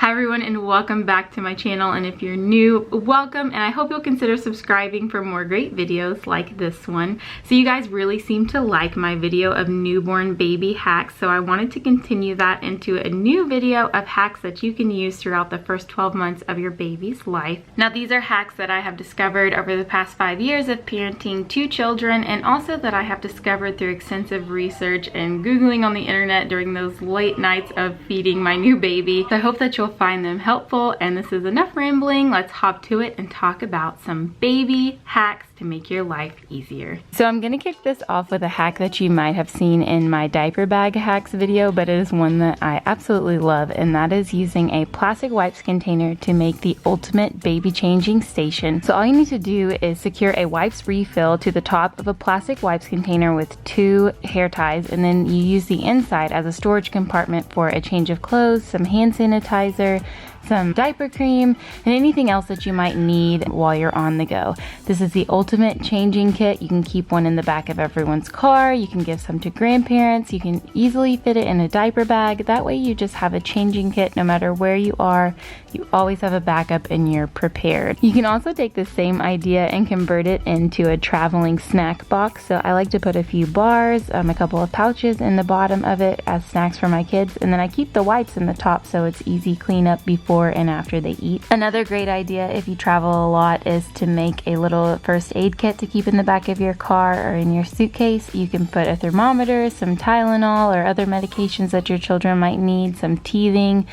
Hi everyone, and welcome back to my channel. And if you're new, welcome, and I hope you'll consider subscribing for more great videos like this one. So you guys really seem to like my video of newborn baby hacks, so I wanted to continue that into a new video of hacks that you can use throughout the first 12 months of your baby's life. Now these are hacks that I have discovered over the past 5 years of parenting 2 children, and also that I have discovered through extensive research and Googling on the internet during those late nights of feeding my new baby. So I hope that you'll find them helpful, and this is enough rambling. Let's hop to it and talk about some baby hacks to make your life easier. So I'm gonna kick this off with a hack that you might have seen in my diaper bag hacks video, but it is one that I absolutely love, and that is using a plastic wipes container to make the ultimate baby changing station. So all you need to do is secure a wipes refill to the top of a plastic wipes container with 2 hair ties, and then you use the inside as a storage compartment for a change of clothes, some hand sanitizer, some diaper cream, and anything else that you might need while you're on the go. This is the ultimate changing kit. You can keep one in the back of everyone's car, you can give some to grandparents, you can easily fit it in a diaper bag. That way you just have a changing kit no matter where you are. You always have a backup and you're prepared. You can also take the same idea and convert it into a traveling snack box. So I like to put a few bars, a couple of pouches in the bottom of it as snacks for my kids, and then I keep the wipes in the top so it's easy cleanup before and after they eat. Another great idea if you travel a lot is to make a little first aid kit to keep in the back of your car or in your suitcase. You can put a thermometer, some Tylenol or other medications that your children might need, some teething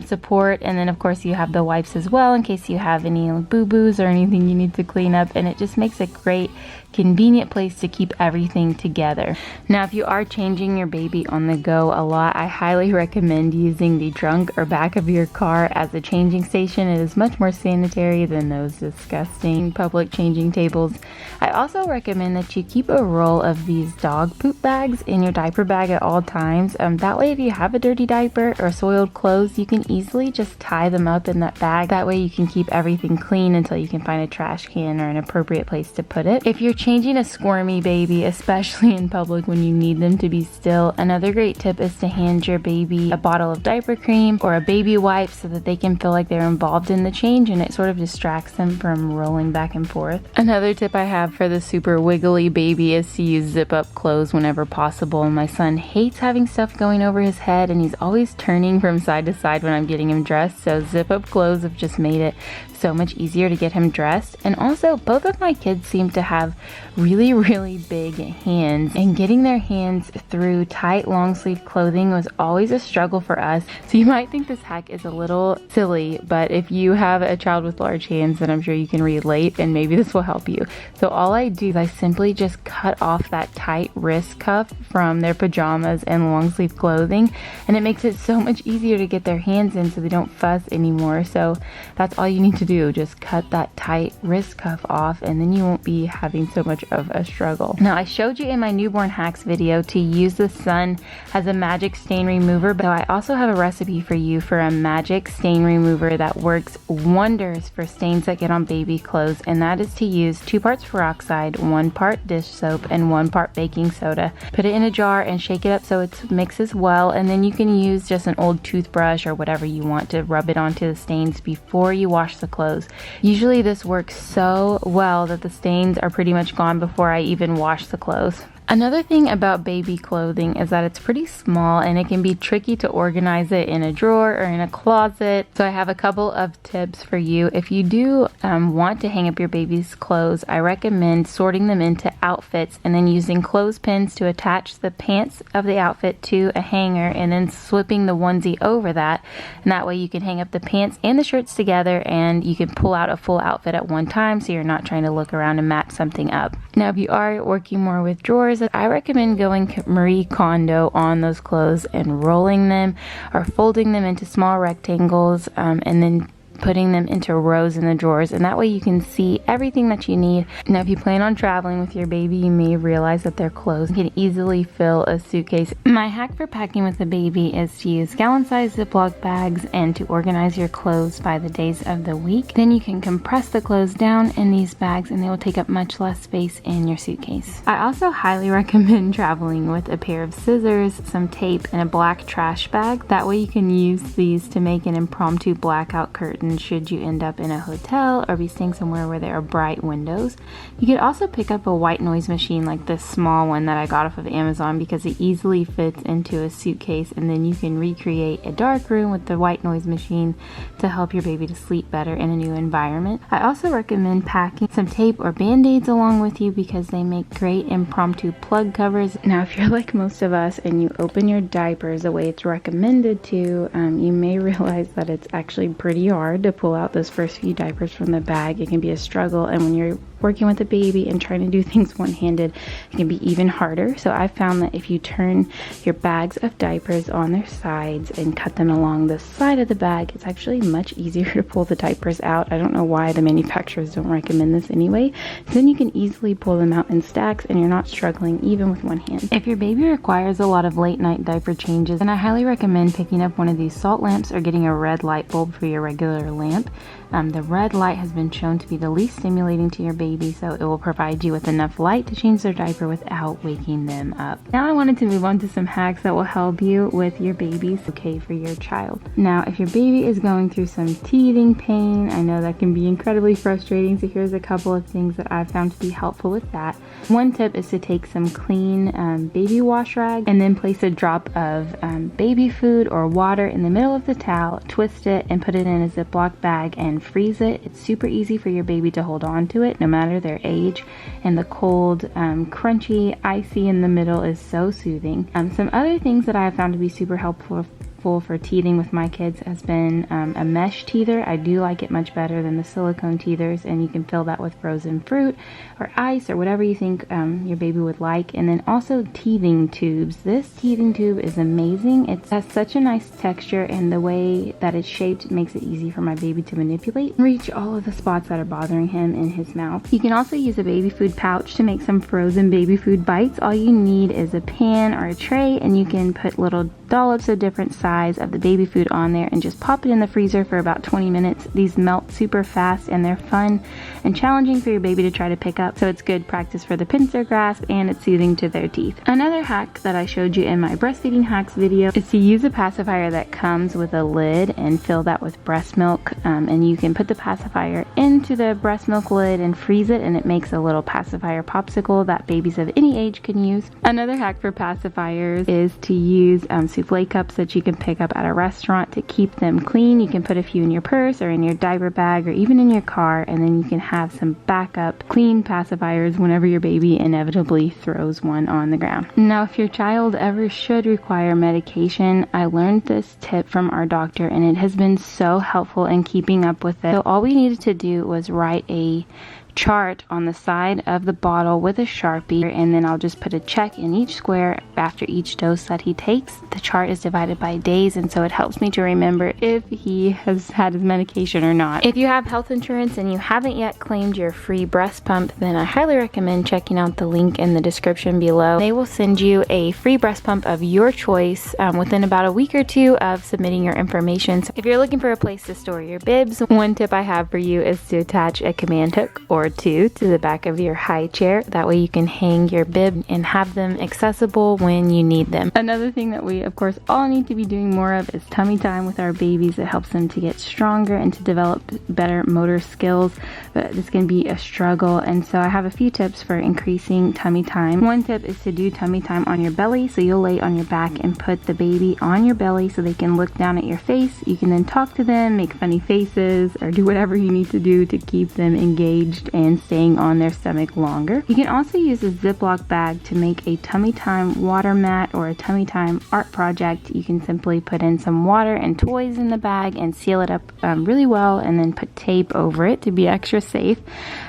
support, and then of course you have the wipes as well in case you have any boo-boos or anything you need to clean up, and it just makes a great convenient place to keep everything together. Now if you are changing your baby on the go a lot, I highly recommend using the trunk or back of your car as a changing station. It is much more sanitary than those disgusting public changing tables. I also recommend that you keep a roll of these dog poop bags in your diaper bag at all times. That way if you have a dirty diaper or soiled clothes, you can easily just tie them up in that bag. That way you can keep everything clean until you can find a trash can or an appropriate place to put it. If you're changing a squirmy baby, especially in public when you need them to be still, another great tip is to hand your baby a bottle of diaper cream or a baby wipe so that they can feel like they're involved in the change, and it sort of distracts them from rolling back and forth. Another tip I have for the super wiggly baby is to use zip up clothes whenever possible. My son hates having stuff going over his head, and he's always turning from side to side when I'm getting him dressed, so zip up clothes have just made it so much easier to get him dressed. And also both of my kids seem to have really big hands, and getting their hands through tight long sleeve clothing was always a struggle for us. So you might think this hack is a little silly, but if you have a child with large hands, then I'm sure you can relate, and maybe this will help you. So all I do is I simply just cut off that tight wrist cuff from their pajamas and long sleeve clothing, and it makes it so much easier to get their hands in so they don't fuss anymore. So that's all you need to do. Just cut that tight wrist cuff off, and then you won't be having so much of a struggle. Now I showed you in my newborn hacks video to use the sun as a magic stain remover, but I also have a recipe for you for a magic stain remover that works wonders for stains that get on baby clothes, and that is to use 2 parts peroxide, 1 part dish soap, and 1 part baking soda. Put it in a jar and shake it up so it mixes well, and then you can use just an old toothbrush or whatever you want to rub it onto the stains before you wash the clothes. Usually this works so well that the stains are pretty much gone before I even wash the clothes. Another thing about baby clothing is that it's pretty small, and it can be tricky to organize it in a drawer or in a closet. So I have a couple of tips for you. If you do want to hang up your baby's clothes, I recommend sorting them into outfits and then using clothespins to attach the pants of the outfit to a hanger, and then slipping the onesie over that. And that way you can hang up the pants and the shirts together, and you can pull out a full outfit at one time so you're not trying to look around and match something up. Now if you are working more with drawers, I recommend going Marie Kondo on those clothes and rolling them or folding them into small rectangles, and then putting them into rows in the drawers, and that way you can see everything that you need. Now, if you plan on traveling with your baby, you may realize that their clothes can easily fill a suitcase. My hack for packing with a baby is to use gallon-sized Ziploc bags and to organize your clothes by the days of the week. Then you can compress the clothes down in these bags and they will take up much less space in your suitcase. I also highly recommend traveling with a pair of scissors, some tape, and a black trash bag. That way you can use these to make an impromptu blackout curtain should you end up in a hotel or be staying somewhere where there are bright windows. You could also pick up a white noise machine like this small one that I got off of Amazon because it easily fits into a suitcase, and then you can recreate a dark room with the white noise machine to help your baby to sleep better in a new environment. I also recommend packing some tape or band-aids along with you because they make great impromptu plug covers. Now, if you're like most of us and you open your diapers the way it's recommended to, you may realize that it's actually pretty hard to pull out those first few diapers from the bag. It can be a struggle, and when you're working with a baby and trying to do things one-handed, it can be even harder. So I found that if you turn your bags of diapers on their sides and cut them along the side of the bag, it's actually much easier to pull the diapers out. I don't know why the manufacturers don't recommend this anyway. Then you can easily pull them out in stacks and you're not struggling even with one hand. If your baby requires a lot of late night diaper changes, then I highly recommend picking up one of these salt lamps or getting a red light bulb for your regular lamp. The red light has been shown to be the least stimulating to your baby, so it will provide you with enough light to change their diaper without waking them up. Now I wanted to move on to some hacks that will help you with your baby's okay for your child. Now, if your baby is going through some teething pain, I know that can be incredibly frustrating, so here's a couple of things that I've found to be helpful with that. One tip is to take some clean baby wash rag and then place a drop of baby food or water in the middle of the towel, twist it, and put it in a Ziploc bag and freeze it. It's super easy for your baby to hold on to it no matter their age, and the cold, crunchy, icy in the middle is so soothing. Some other things that I have found to be super helpful for teething with my kids has been a mesh teether. I do like it much better than the silicone teethers, and you can fill that with frozen fruit or ice or whatever you think your baby would like. And then also teething tubes. This teething tube is amazing. It has such a nice texture, and the way that it's shaped makes it easy for my baby to manipulate and reach all of the spots that are bothering him in his mouth. You can also use a baby food pouch to make some frozen baby food bites. All you need is a pan or a tray, and you can put little dollops of different size of the baby food on there and just pop it in the freezer for about 20 minutes. These melt super fast and they're fun and challenging for your baby to try to pick up, so it's good practice for the pincer grasp and it's soothing to their teeth. Another hack that I showed you in my breastfeeding hacks video is to use a pacifier that comes with a lid and fill that with breast milk, and you can put the pacifier into the breast milk lid and freeze it, and it makes a little pacifier popsicle that babies of any age can use. Another hack for pacifiers is to use souffle cups that you can pick up at a restaurant to keep them clean. You can put a few in your purse or in your diaper bag or even in your car, and then you can have some backup clean pacifiers whenever your baby inevitably throws one on the ground. Now, if your child ever should require medication, I learned this tip from our doctor and it has been so helpful in keeping up with it. So all we needed to do was write a chart on the side of the bottle with a Sharpie, and then I'll just put a check in each square after each dose that he takes. The chart is divided by days, and so it helps me to remember if he has had his medication or not. If you have health insurance and you haven't yet claimed your free breast pump, then I highly recommend checking out the link in the description below. They will send you a free breast pump of your choice within about a week or two of submitting your information. So if you're looking for a place to store your bibs, one tip I have for you is to attach a command hook or two to the back of your high chair. That way you can hang your bib and have them accessible when you need them. Another thing that we of course all need to be doing more of is tummy time with our babies. It helps them to get stronger and to develop better motor skills, but this can be a struggle, and so I have a few tips for increasing tummy time. One tip is to do tummy time on your belly, so you'll lay on your back and put the baby on your belly so they can look down at your face. You can then talk to them, make funny faces, or do whatever you need to do to keep them engaged and staying on their stomach longer. You can also use a Ziploc bag to make a tummy time water mat or a tummy time art project. You can simply put in some water and toys in the bag and seal it up really well, and then put tape over it to be extra safe,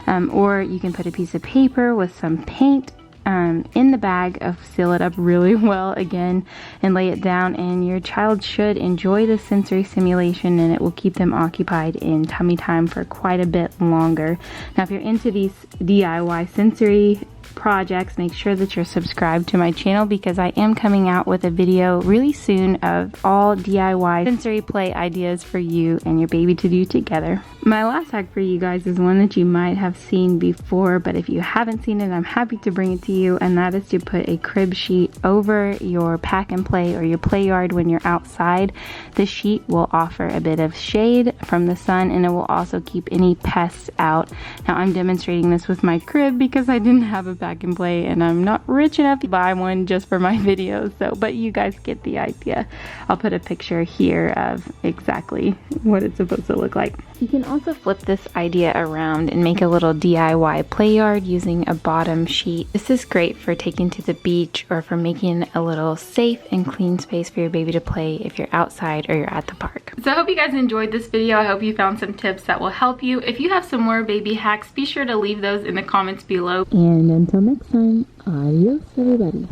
or you can put a piece of paper with some paint in the bag, seal it up really well again, and lay it down, and your child should enjoy the sensory stimulation, and it will keep them occupied in tummy time for quite a bit longer. Now if you're into these DIY sensory projects, make sure that you're subscribed to my channel, because I am coming out with a video really soon of all DIY sensory play ideas for you and your baby to do together. My last hack for you guys is one that you might have seen before, but if you haven't seen it, I'm happy to bring it to you, and that is to put a crib sheet over your pack and play or your play yard when you're outside. The sheet will offer a bit of shade from the sun, and it will also keep any pests out. Now I'm demonstrating this with my crib because I didn't have a pack and play, and I'm not rich enough to buy one just for my videos, but you guys get the idea. I'll put a picture here of exactly what it's supposed to look like. You can also flip this idea around and make a little DIY play yard using a bottom sheet. This is great for taking to the beach or for making a little safe and clean space for your baby to play if you're outside or you're at the park. So I hope you guys enjoyed this video. I hope you found some tips that will help you. If you have some more baby hacks, be sure to leave those in the comments below. And until next time, adios everybody.